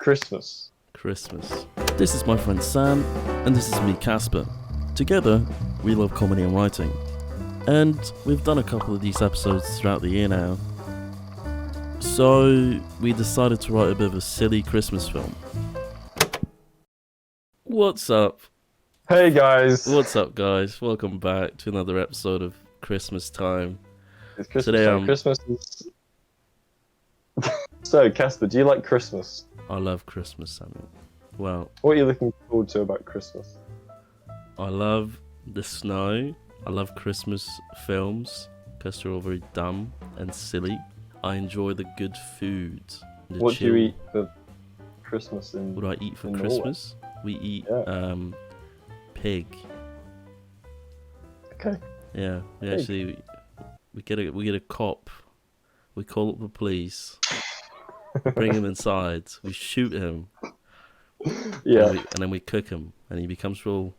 Christmas. Christmas. This is my friend Sam, and this is me, Casper. Together, we love comedy and writing. And we've done a couple of these episodes throughout the year now. So, we decided to write a bit of a silly Christmas film. What's up? Hey guys. What's up, guys? Welcome back to another episode of Christmas Time. It's Christmas Today, time. Christmas is... So, Casper, do you like Christmas? I love Christmas, Samuel. Well, What are you looking forward to about Christmas? I love the snow. I love Christmas films because they're all very dumb and silly. I enjoy the good food. What do you eat for Christmas in What do I eat for in Christmas? We eat pig. Okay. Yeah, we Pig. actually we get a cop. We call up the police. Bring him inside. We shoot him. Yeah. And then we cook him, and he becomes real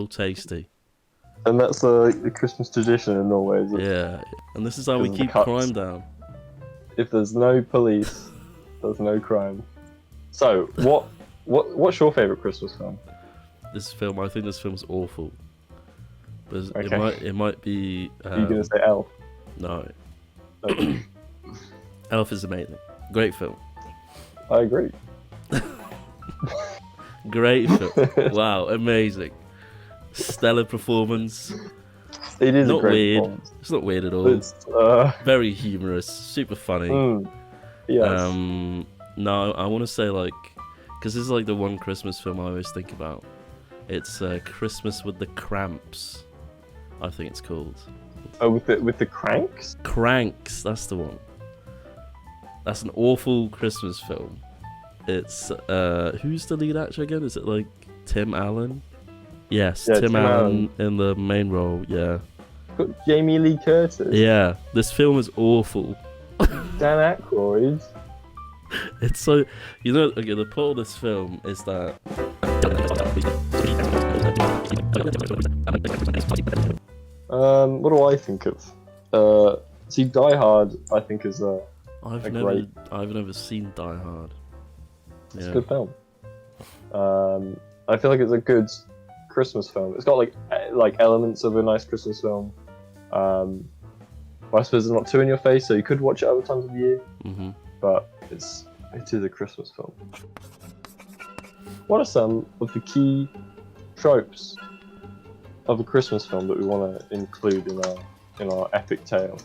tasty. And that's a Christmas tradition in Norway, is it? Yeah, and this is how we Because of the keep cuts. crime down. If there's no police, there's no crime. So, what's your favourite Christmas film? This film, I think this film's awful. But Okay. it might be. Are you going to say Elf? No, Okay. Elf is amazing. Great film. I agree. Great film. Wow, amazing. Stellar performance. It is a Not great weird. performance. It's not weird at all. It's, Very humorous. Super funny. yes. No, I want to say because this is the one Christmas film I always think about. It's Christmas with the Cramps, I think it's called. Oh, with the cranks? Cranks, that's the one. That's an awful Christmas film. It's who's the lead actor again? Is it Tim Allen? Yes, Yeah, Tim Tim Allen Allen. in the main role. Yeah, Got Jamie Lee Curtis. yeah. This film is awful. Dan Aykroyd. It's so okay. The plot of this film is that. What do I think of? See, Die Hard, I think is I've great- never seen Die Hard. it's Yeah. a good film. I feel like it's a good Christmas film. It's got like elements of a nice Christmas film. But I suppose it's not too in your face, so you could watch it other times of the year. Mm-hmm. But it is a Christmas film. What are some of the key tropes of a Christmas film that we want to include in our epic tale?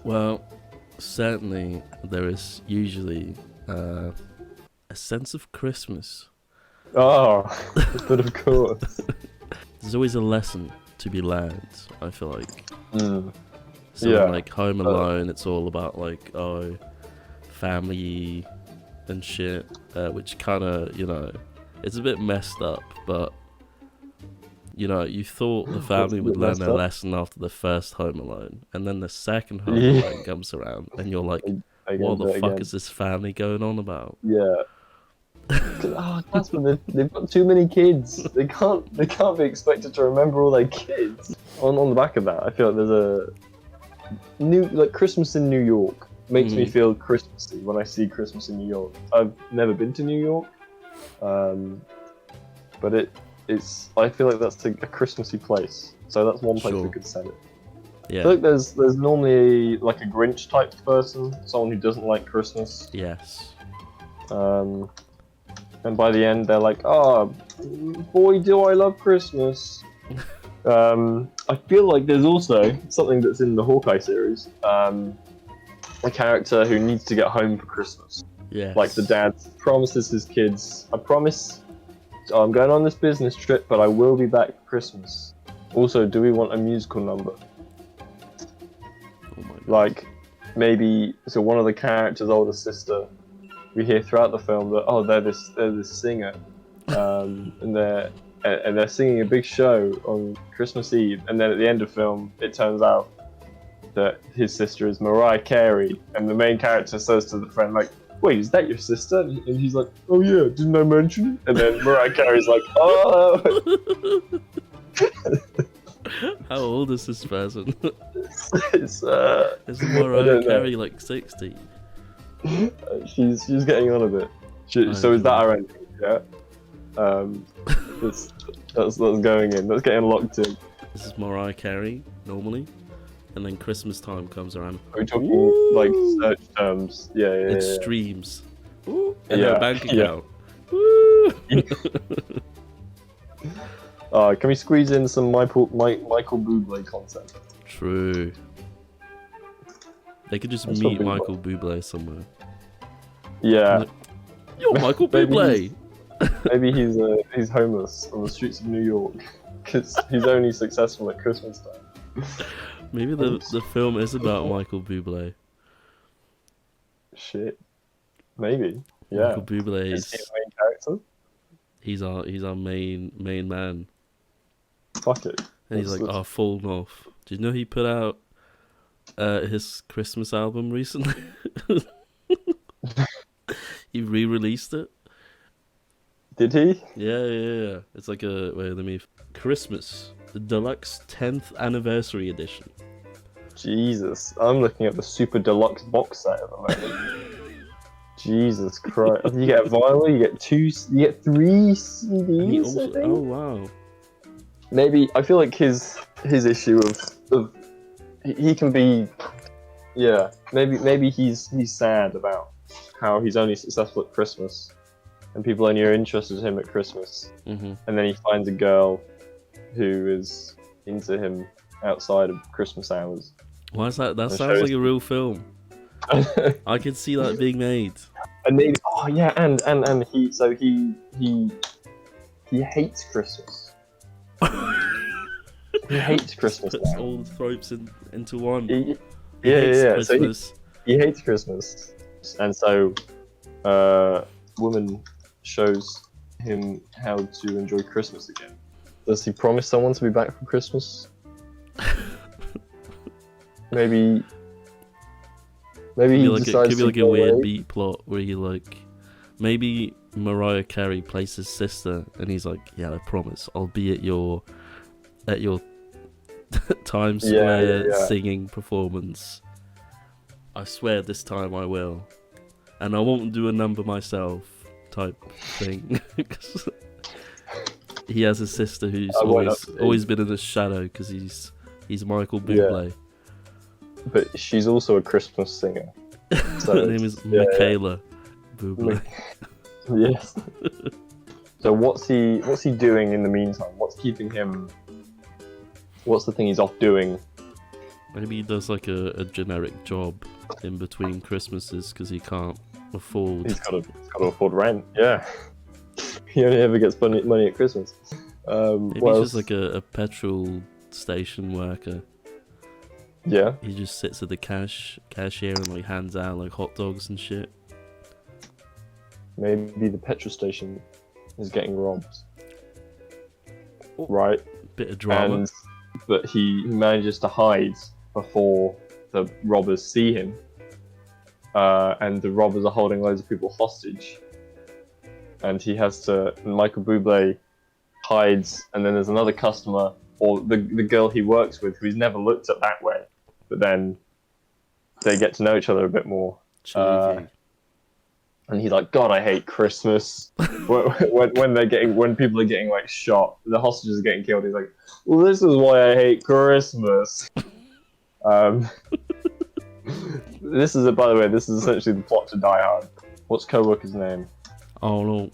Well, certainly there is usually a sense of Christmas. Oh, but of course. There's always a lesson to be learned, I feel like. Mm. So Yeah. Home Alone, it's all about family and shit, which kind of, it's a bit messed up, but you thought the family would learn messed their up? lesson after the first Home Alone, and then the second Home Yeah. Alone comes around, and you're like, Again, what the but fuck again. is this family going on about? Yeah. That's when they've got too many kids. They can't be expected to remember all their kids. On the back of that, I feel like there's a Christmas in New York makes me feel Christmassy when I see Christmas in New York. I've never been to New York, but it's I feel like that's a Christmassy place. So that's one place Sure. we could set it. I Yeah. feel like there's normally a Grinch type person, someone who doesn't like Christmas. Yes. And by the end, they're like, "Oh, boy, do I love Christmas!" I feel like there's also something that's in the Hawkeye series. A character who needs to get home for Christmas. Yes. Like the dad promises his kids, "I promise, I'm going on this business trip, but I will be back for Christmas." Also, do we want a musical number? Oh my God. Like maybe one of the characters' older sister, we hear throughout the film that they're this singer, and they're singing a big show on Christmas Eve, and then at the end of film it turns out that his sister is Mariah Carey, and the main character says to the friend "Wait, is that your sister?" And he's like, "Oh yeah, didn't I mention?" And then Mariah Carey's like, "Oh." How old is this person? It's Is I Mariah don't know. Carey 60? She's getting on a bit. So is that our ending? Yeah. That's going in. That's getting locked in. This is Mariah Carey normally, and then Christmas time comes around. Are we talking like search terms? Yeah. It streams. And Yeah, her bank yeah. account. Woo! Can we squeeze in some Michael Bublé content? True. They could just That's meet what we Michael Bublé somewhere. Yeah. You're Michael Bublé. Maybe he's homeless on the streets of New York because he's only successful at Christmas time. Maybe the film is about Michael Bublé. Shit. Maybe. Yeah. Michael Bublé Is he the main character? He's our main man. Fuck it. And he's like, fallen off. Do you know he put out his Christmas album recently? He re-released it. Did he? Yeah. It's like Christmas, the deluxe 10th anniversary edition. Jesus, I'm looking at the super deluxe box set at the moment. Jesus Christ! You get a vinyl, you get 3 CDs. Also, I think? oh wow! Maybe I feel like his issue of he can be, yeah. Maybe he's sad about how he's only successful at Christmas, and people only are interested in him at Christmas. Mm-hmm. And then he finds a girl who is into him outside of Christmas hours. Why is that? That sounds like a real film. I could see that being made. And maybe, and he hates Christmas. He hates Christmas. Puts all the tropes into one. He hates yeah. Christmas. So he hates Christmas, and so woman shows him how to enjoy Christmas again. Does he promise someone to be back for Christmas? Maybe he decides could be like to a go weird away. beat plot where he maybe Mariah Carey plays his sister and he's like, yeah, I promise I'll be at your Times Square singing performance. I swear this time I will, and I won't do a number myself type thing. He has a sister who's always been in the shadow because he's Michael Bublé. Yeah. But she's also a Christmas singer. So her name is Michaela Bublé. Yes. So what's he doing in the meantime? What's keeping him? What's the thing he's off doing? Maybe he does like a generic job in between Christmases because he can't afford. He's got to afford rent. Yeah. He only ever gets money at Christmas. Maybe he's just like a petrol station worker. Yeah. He just sits at the cashier and like hands out like hot dogs and shit. Maybe the petrol station is getting robbed. Right. Bit of drama. But he manages to hide before the robbers see him. And the robbers are holding loads of people hostage. And Michael Bublé hides, and then there's another customer, or the girl he works with, who's never looked at that way. But then they get to know each other a bit more. And he's like, God, I hate Christmas. when people are getting like shot, the hostages are getting killed. He's like, well, this is why I hate Christmas. This is by the way, this is essentially the plot to Die Hard. What's co-worker's name? Oh no.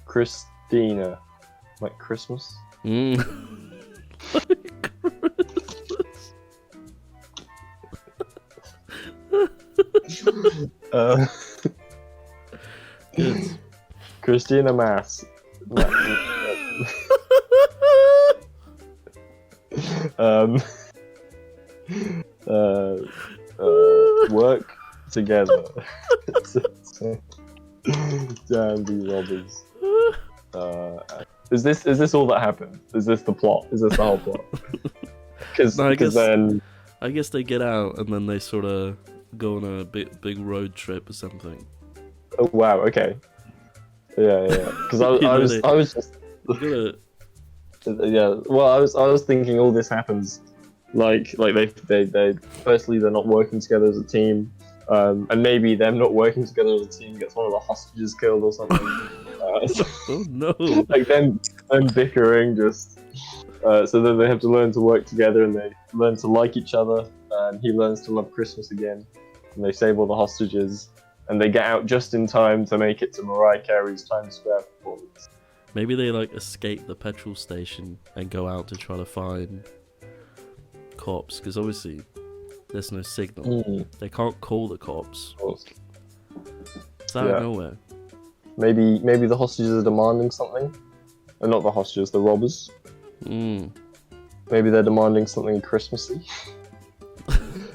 Christina. Like Christmas? Christina Mass. Work together. Damn these robbers. Is this all that happened? Is this the plot? Is this the whole plot? Because then I guess they get out and then they sort of go on a big road trip or something. Oh wow, okay. Yeah. Because I was just yeah. Well, I was thinking all this happens like they firstly they're not working together as a team. And maybe them not working together as a team gets one of the hostages killed or something. Oh no! Like them bickering just. So then they have to learn to work together, and they learn to like each other. And he learns to love Christmas again, and they save all the hostages, and they get out just in time to make it to Mariah Carey's Times Square performance. Maybe they like escape the petrol station and go out to try to find cops, because obviously there's no signal. They can't call the cops. It's out of nowhere. Maybe the hostages are demanding something. Not the hostages, the robbers. Maybe they're demanding something Christmassy.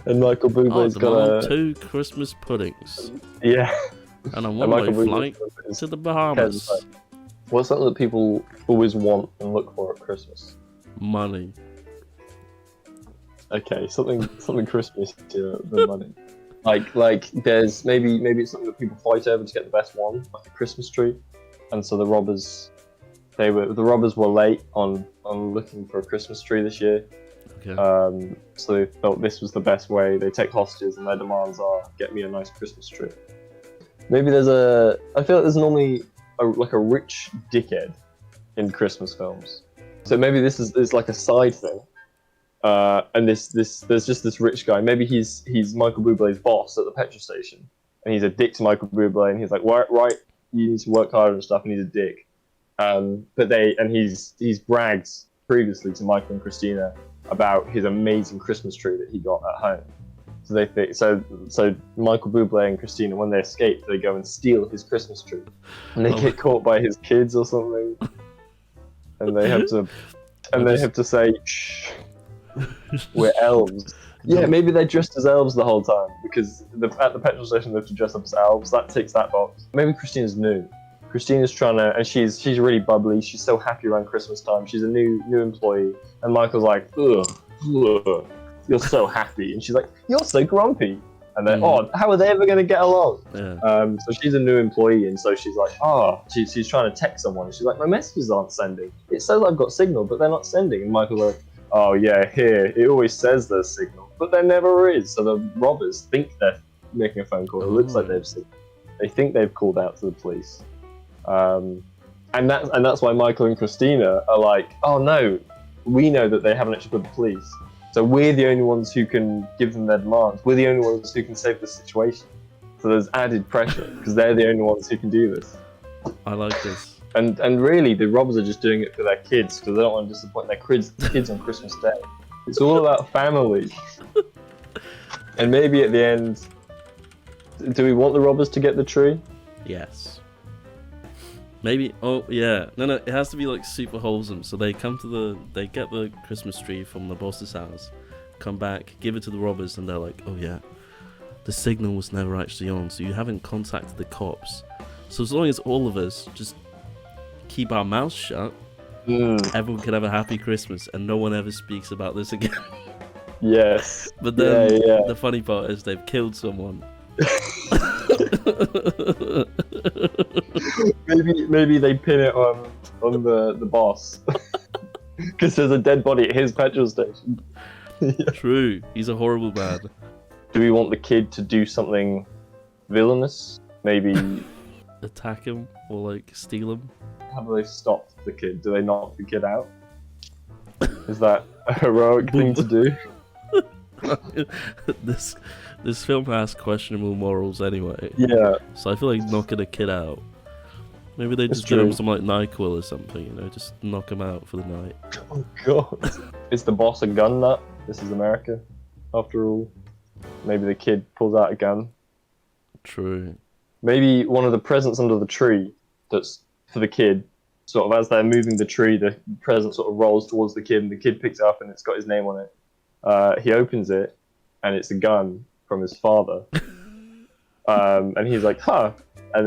And Michael Bublé's got 2 Christmas puddings. Yeah. And a one-way flight to the Bahamas. What's something that people always want and look for at Christmas? Money. Okay, something Christmas than money. Like there's maybe it's something that people fight over to get the best one, like a Christmas tree. And so the robbers were late on looking for a Christmas tree this year. Okay. So they felt this was the best way. They take hostages, and their demands are, get me a nice Christmas tree. Maybe I feel like there's normally a rich dickhead in Christmas films. So maybe this is like a side thing. And there's just this rich guy. Maybe he's Michael Bublé's boss at the petrol station, and he's a dick to Michael Bublé, and he's like, right, you need to work harder and stuff, and he's a dick. He's bragged previously to Michael and Christina about his amazing Christmas tree that he got at home. So they think so Michael Bublé and Christina, when they escape, they go and steal his Christmas tree, and they get caught by his kids or something, and they have to say, shh, we're elves. Yeah, maybe they're dressed as elves the whole time, because at the petrol station they have to dress up as elves. That ticks that box. Maybe Christina's new. Christina's trying to, and she's really bubbly. She's so happy around Christmas time. She's a new employee, and Michael's like, ugh, you're so happy, and she's like, you're so grumpy. And then, how are they ever going to get along? Yeah. So she's a new employee, and so she's like, she's trying to text someone. And she's like, my messages aren't sending. It says I've got signal, but they're not sending. And Michael's like, oh yeah, here, it always says there's signal, but there never is. So the robbers think they're making a phone call. It looks like they think they've called out to the police. And that's why Michael and Christina are like, oh no, we know that they haven't actually called the police. So we're the only ones who can give them their demands. We're the only ones who can save the situation. So there's added pressure because they're the only ones who can do this. I like this. And really, the robbers are just doing it for their kids because they don't want to disappoint their kids on Christmas Day. It's all about family. And maybe at the end, do we want the robbers to get the tree? Yes. Maybe. Oh yeah. No. It has to be like super wholesome. So they get the Christmas tree from the boss's house, come back, give it to the robbers, and they're like, oh yeah, the signal was never actually on, so you haven't contacted the cops. So as long as all of us just keep our mouths shut, everyone can have a happy Christmas, and no one ever speaks about this again. Yes. But then the funny part is they've killed someone. Maybe they pin it on the boss because there's a dead body at his petrol station. True, he's a horrible man. Do we want the kid to do something villainous? Maybe attack him or like steal him? How do they stop the kid? Do they knock the kid out? Is that a heroic thing to do? This film has questionable morals anyway. Yeah. So I feel like knocking a kid out. Maybe they just give him some like NyQuil or something, just knock him out for the night. Oh god. Is the boss a gun nut? This is America, after all. Maybe the kid pulls out a gun. True. Maybe one of the presents under the tree that's for the kid, sort of as they're moving the tree, the present sort of rolls towards the kid, and the kid picks it up and it's got his name on it. He opens it, and it's a gun from his father. And he's like, huh. And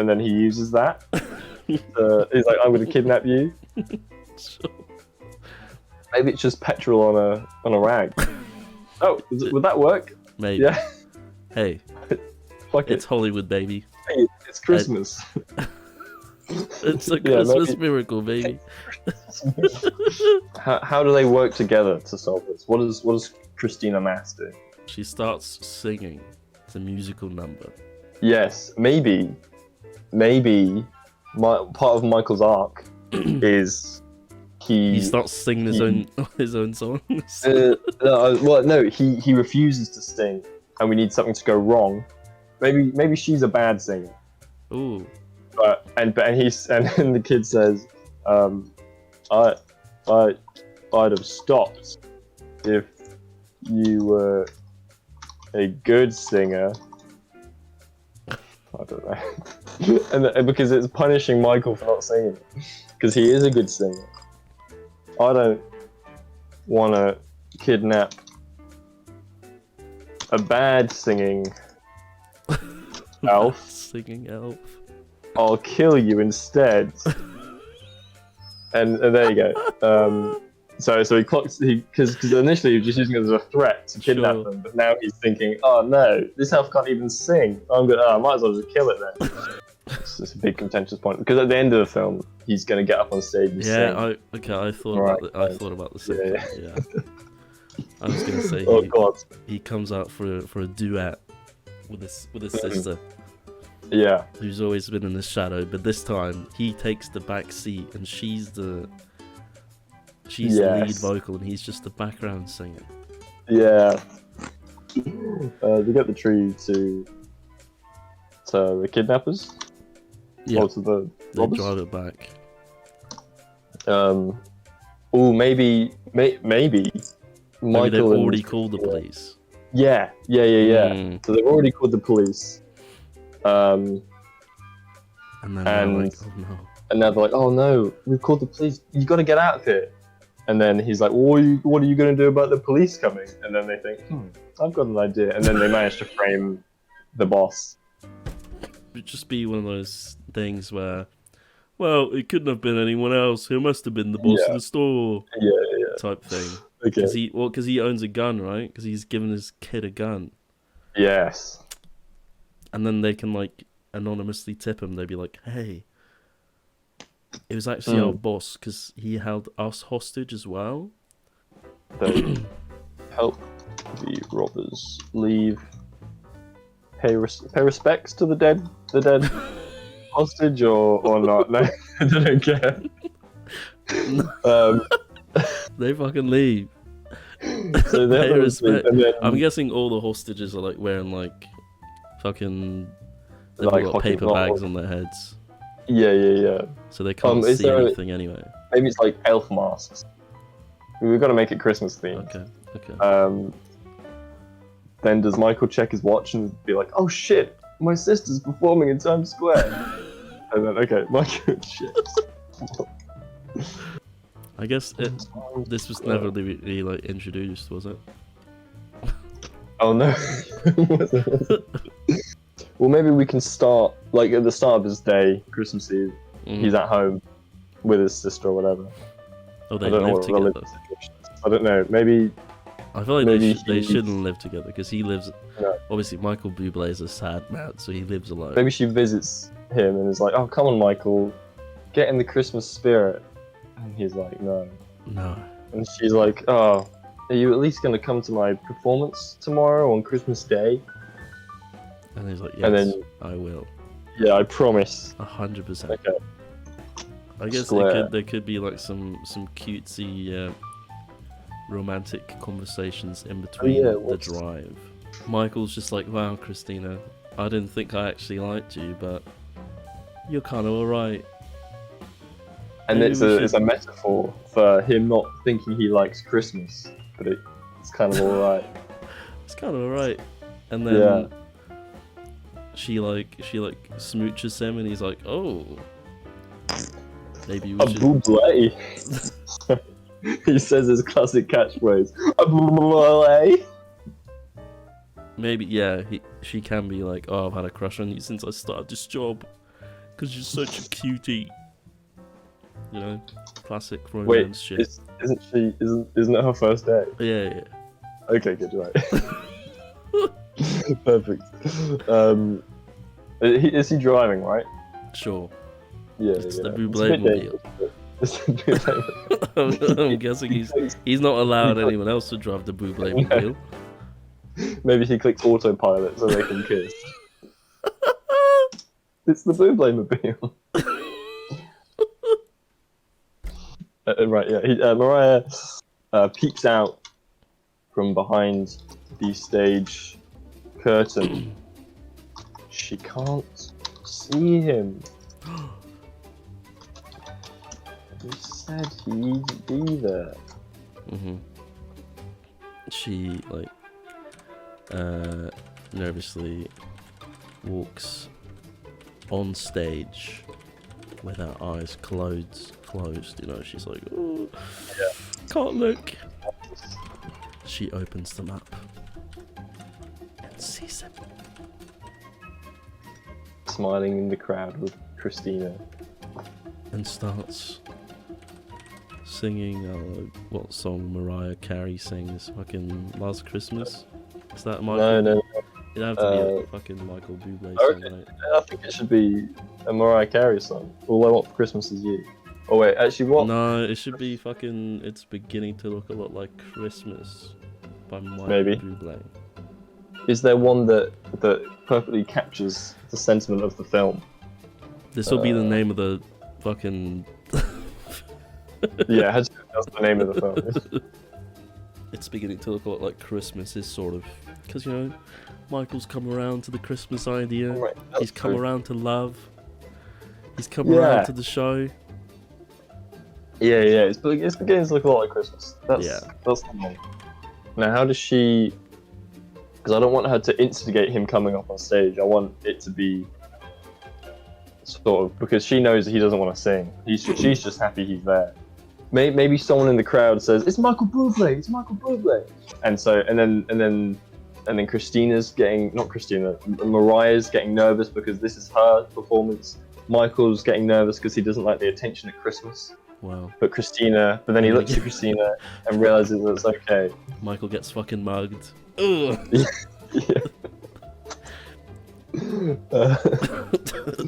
then he uses that. He's like, I'm going to kidnap you. Sure. Maybe it's just petrol on a rag. Oh, would that work? Maybe. Yeah. Hey, fuck it's Hollywood, baby. Hey, it's Christmas. It's a Christmas miracle, baby. How do they work together to solve this? What does Christina Mass do? She starts singing. It's a musical number. Yes, maybe, part of Michael's arc is He starts singing his own songs. no, he refuses to sing, and we need something to go wrong. Maybe she's a bad singer. Ooh. And the kid says, I'd have stopped if you were a good singer. I don't know. and because it's punishing Michael for not singing, because he is a good singer. I don't want to kidnap a bad singing elf. Singing elf. I'll kill you instead. and there you go. So he clocks because initially he was just using it as a threat to kidnap them, but now he's thinking, oh no, this elf can't even sing. I might as well just kill it then. It's a big contentious point because at the end of the film he's gonna get up on stage and sing. I thought about the same thing. Yeah. I was gonna say he comes out for a duet with his sister. Yeah. Who's always been in the shadow, but this time he takes the back seat and she's the lead vocal and he's just the background singer. Yeah. They get the tree to the kidnappers. Yeah. Or to the robbers. They drive it back. Maybe Michael they've already called the police. Yeah. So they've already called the police. And then they're like, oh no. And now they're like, oh no, we've called the police. You got to get out of here. And then he's like, what are you going to do about the police coming? And then they think, I've got an idea. And then they manage to frame the boss. It'd just be one of those things where, well, it couldn't have been anyone else. It must have been the boss of the store. Yeah. Type thing. Okay. Because he owns a gun, right? Because he's given his kid a gun. Yes. And then they can like anonymously tip him. They'd be like, "Hey, it was actually our boss because he held us hostage as well." They help the robbers leave. Pay respects to the dead hostage or not? No, I don't care. They fucking leave. So they pay respect. I'm guessing all the hostages are like wearing like fucking they've all got paper bags on their heads. Yeah. So they can't see anything anyway. Maybe it's like elf masks. We've got to make it Christmas themed. Okay. Then does Michael check his watch and be like, "Oh shit, my sister's performing in Times Square." And then Michael shit. I guess this was never really like introduced, was it? Oh no. Well, maybe we can start like at the start of his day, Christmas Eve. He's at home with his sister or whatever. Oh, they live together. I don't know. Maybe. I feel like they shouldn't live together because he lives. No. Obviously, Michael Bublé is a sad man, so he lives alone. Maybe she visits him and is like, "Oh, come on, Michael, get in the Christmas spirit." And he's like, "No." And she's like, "Oh, are you at least going to come to my performance tomorrow on Christmas Day?" And he's like, "Yes, I will." Yeah, I promise. 100%. Okay. I guess there could be like some cutesy romantic conversations in between the drive. Michael's just like, "Wow, Christina, I didn't think I actually liked you, but you're kind of alright." And it's a metaphor for him not thinking he likes Christmas, but it's kind of alright. It's kind of alright. And then she smooches him, and he's like, "Oh, maybe we should." Bublé. He says his classic catchphrase. A bublé. Maybe she can be like, "Oh, I've had a crush on you since I started this job, because you're such a cutie." You know, classic romance shit. Isn't it her first day? Yeah. Okay, good, right. Perfect. Is he driving, right? Sure. Yeah. It's the Bublé mobile. I'm guessing he's not allowed anyone else to drive the Bublé mobile. Maybe he clicked autopilot so they can kiss. It's the Buble mobile. Right, yeah. Mariah peeks out from behind the stage curtain. She can't see him. He said he'd be there. She like nervously walks on stage with her eyes closed. You know, she's like, oh, Yeah. can't look. She opens them up and sees him. Smiling in the crowd with Christina. And starts singing, what song Mariah Carey sings? Fucking Last Christmas? Is that Michael? No. It'd have to be a fucking Michael Bublé song, right? I think it should be a Mariah Carey song. All I Want for Christmas Is You. Oh wait, actually what? No, it should be fucking It's Beginning to Look a Lot Like Christmas by Michael Maybe. Bublé. Is there one that perfectly captures the sentiment of the film? This will be the name of the fucking... Yeah, that's the name of the film. It's Beginning to Look a Lot Like Christmas is sort of... Because, you know, Michael's come around to the Christmas idea. Right, He's come true. around to love. He's come around to the show. Yeah, it's beginning to look a lot like Christmas. That's the one. Now, how does she... Because I don't want her to instigate him coming up on stage. I want it to be sort of... Because she knows that he doesn't want to sing. She's just happy he's there. Maybe someone in the crowd says, "It's Michael Bublé! It's Michael Bublé!" And then Christina's getting... Not Christina. Mariah's getting nervous because this is her performance. Michael's getting nervous because he doesn't like the attention at Christmas. Wow. But then he looks at Christina and realizes that it's okay. Michael gets fucking mugged. Ugh. Yeah.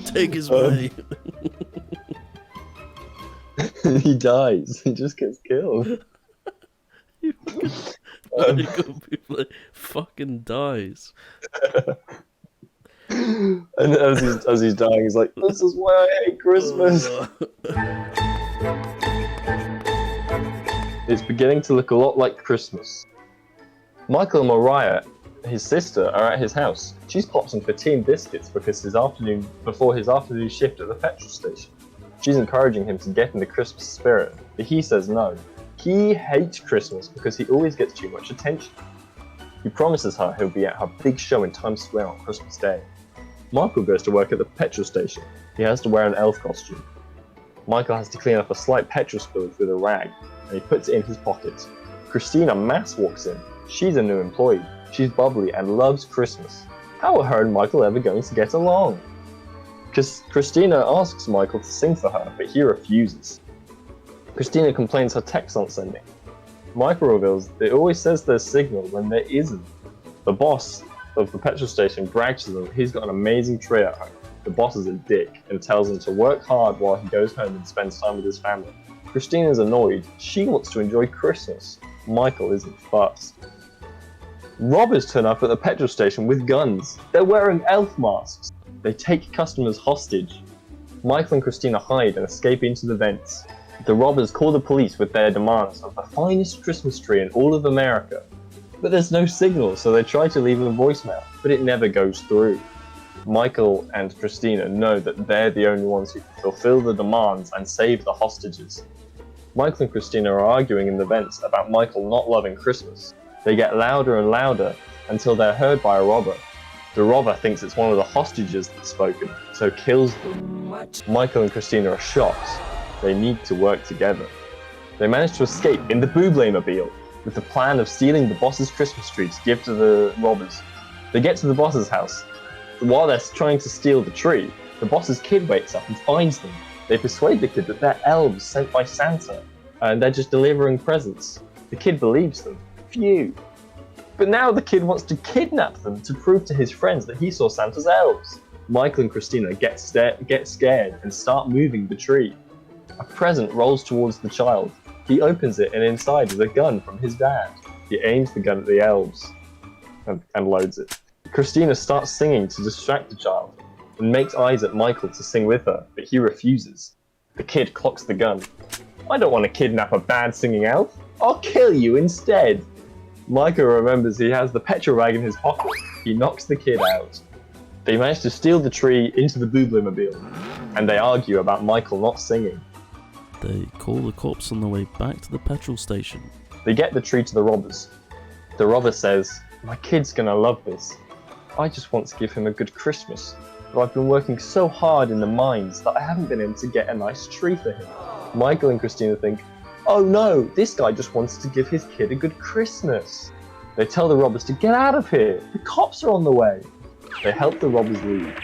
Take his way. He dies. He just gets killed. Michael Bublé fucking dies. And as he's dying, he's like, "This is why I hate Christmas." It's beginning to look a lot like Christmas. Michael and Mariah, his sister, are at his house. She's popped some poutine biscuits before his afternoon shift at the petrol station. She's encouraging him to get in the Christmas spirit, but he says no. He hates Christmas because he always gets too much attention. He promises her he'll be at her big show in Times Square on Christmas Day. Michael goes to work at the petrol station. He has to wear an elf costume. Michael has to clean up a slight petrol spillage with a rag, and he puts it in his pocket. Christina Mass walks in. She's a new employee. She's bubbly and loves Christmas. How are her and Michael ever going to get along? Because Christina asks Michael to sing for her, but he refuses. Christina complains her texts aren't sending. Michael reveals it always says there's signal when there isn't. The boss of the petrol station brags to them he's got an amazing tree at home. The boss is a dick and tells him to work hard while he goes home and spends time with his family. Christina's annoyed. She wants to enjoy Christmas. Michael isn't fussed. Robbers turn up at the petrol station with guns. They're wearing elf masks. They take customers hostage. Michael and Christina hide and escape into the vents. The robbers call the police with their demands of the finest Christmas tree in all of America. But there's no signal, so they try to leave a voicemail, but it never goes through. Michael and Christina know that they're the only ones who can fulfill the demands and save the hostages. Michael and Christina are arguing in the vents about Michael not loving Christmas. They get louder and louder until they're heard by a robber. The robber thinks it's one of the hostages that's spoken, so kills them. Michael and Christina are shocked. They need to work together. They manage to escape in the Bublé mobile with the plan of stealing the boss's Christmas tree to give to the robbers. They get to the boss's house. While they're trying to steal the tree, the boss's kid wakes up and finds them. They persuade the kid that they're elves sent by Santa, and they're just delivering presents. The kid believes them. Phew. But now the kid wants to kidnap them to prove to his friends that he saw Santa's elves. Michael and Christina get scared and start moving the tree. A present rolls towards the child. He opens it and inside is a gun from his dad. He aims the gun at the elves. and loads it. Christina starts singing to distract the child and makes eyes at Michael to sing with her, but he refuses. The kid clocks the gun. I don't want to kidnap a bad singing elf. I'll kill you instead. Michael remembers he has the petrol bag in his pocket. He knocks the kid out. They manage to steal the tree into the Buble-mobile, and they argue about Michael not singing. They call the cops on the way back to the petrol station. They get the tree to the robbers. The robber says, my kid's gonna love this. I just want to give him a good Christmas, but I've been working so hard in the mines that I haven't been able to get a nice tree for him. Michael and Christina think, oh no, this guy just wants to give his kid a good Christmas. They tell the robbers to get out of here. The cops are on the way. They help the robbers leave.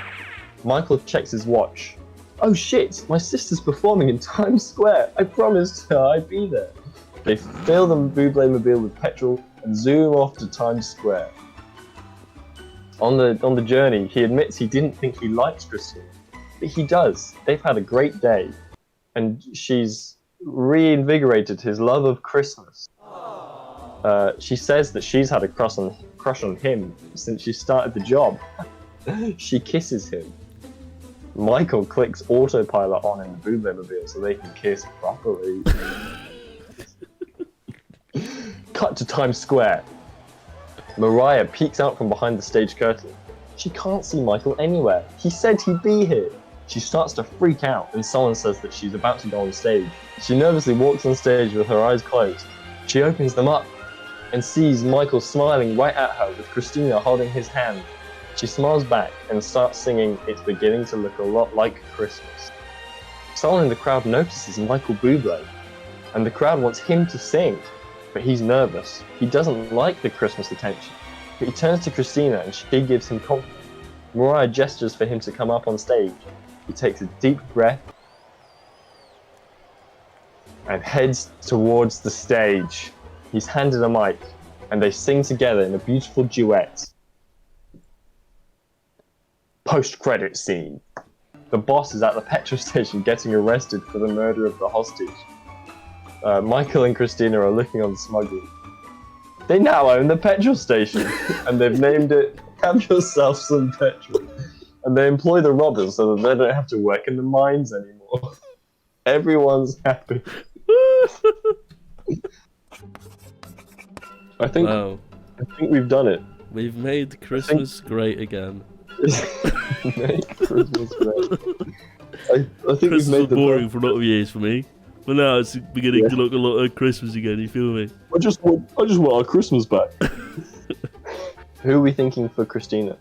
Michael checks his watch. Oh shit, my sister's performing in Times Square. I promised her I'd be there. They fill the Buble-mobile with petrol and zoom off to Times Square. On the journey, he admits he didn't think he likes Christina, but he does. They've had a great day, and she's reinvigorated his love of Christmas. She says that she's had a crush on him since she started the job. She kisses him. Michael clicks autopilot on in the Buble-mobile so they can kiss properly. Cut to Times Square. Mariah peeks out from behind the stage curtain. She can't see Michael anywhere. He said he'd be here. She starts to freak out and someone says that she's about to go on stage. She nervously walks on stage with her eyes closed. She opens them up and sees Michael smiling right at her with Christina holding his hand. She smiles back and starts singing It's Beginning to Look a Lot Like Christmas. Someone in the crowd notices Michael Bublé, and the crowd wants him to sing, but he's nervous. He doesn't like the Christmas attention. But he turns to Christina and she gives him confidence. Mariah gestures for him to come up on stage. He takes a deep breath and heads towards the stage. He's handed a mic and they sing together in a beautiful duet. Post-credit scene. The boss is at the petrol station getting arrested for the murder of the hostage. Michael and Christina are looking on smugly. They now own the petrol station and they've named it Have Yourself Some Petrol. And they employ the robbers so that they don't have to work in the mines anymore. Everyone's happy. I think we've done it. We've made Christmas great again. Make Christmas great. I think Christmas we've made was boring for a lot of years for me, but now it's beginning to look a lot like Christmas again. You feel me? I just want our Christmas back. Who are we thinking for Christina?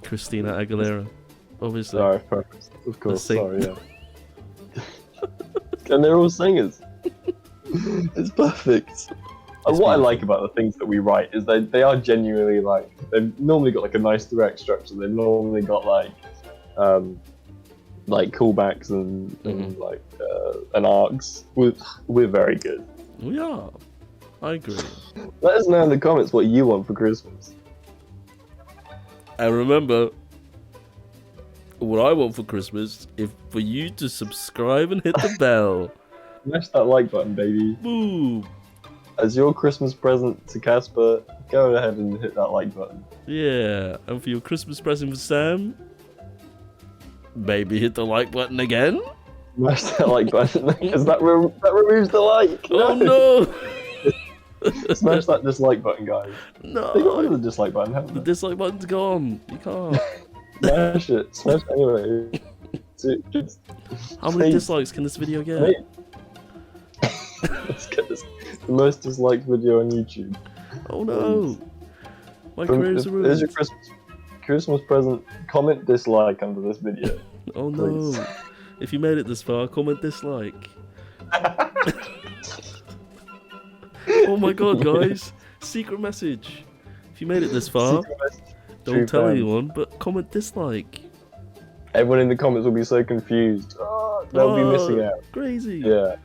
Christina Aguilera, obviously. Sorry, perfect. Of course. Sing. Sorry, yeah. And they're all singers. It's perfect. And what I like about the things that we write is they are genuinely like, they've normally got like a nice direct structure. They've normally got like callbacks and and arcs. We're very good. We are. I agree. Let us know in the comments what you want for Christmas. And remember, what I want for Christmas is for you to subscribe and hit the bell. Smash that like button, baby. Boom. As your Christmas present to Casper, go ahead and hit that like button. Yeah, and for your Christmas present for Sam, maybe hit the like button again. Smash that like button because that removes the like. Oh no! Smash that dislike button, guys. No. They got rid of the dislike button, haven't The they? dislike button's gone. You can't. Smash it. Smash it anyway. How many dislikes can this video get? Wait. Let's get this. The most disliked video on YouTube. Oh no! My career's ruined. There's your Christmas present. Comment dislike under this video. Oh no! Please. If you made it this far, comment dislike. Oh my god, guys! Secret message. If you made it this far, don't tell anyone, but comment dislike. Everyone in the comments will be so confused. Oh, they'll be missing out. Crazy. Yeah.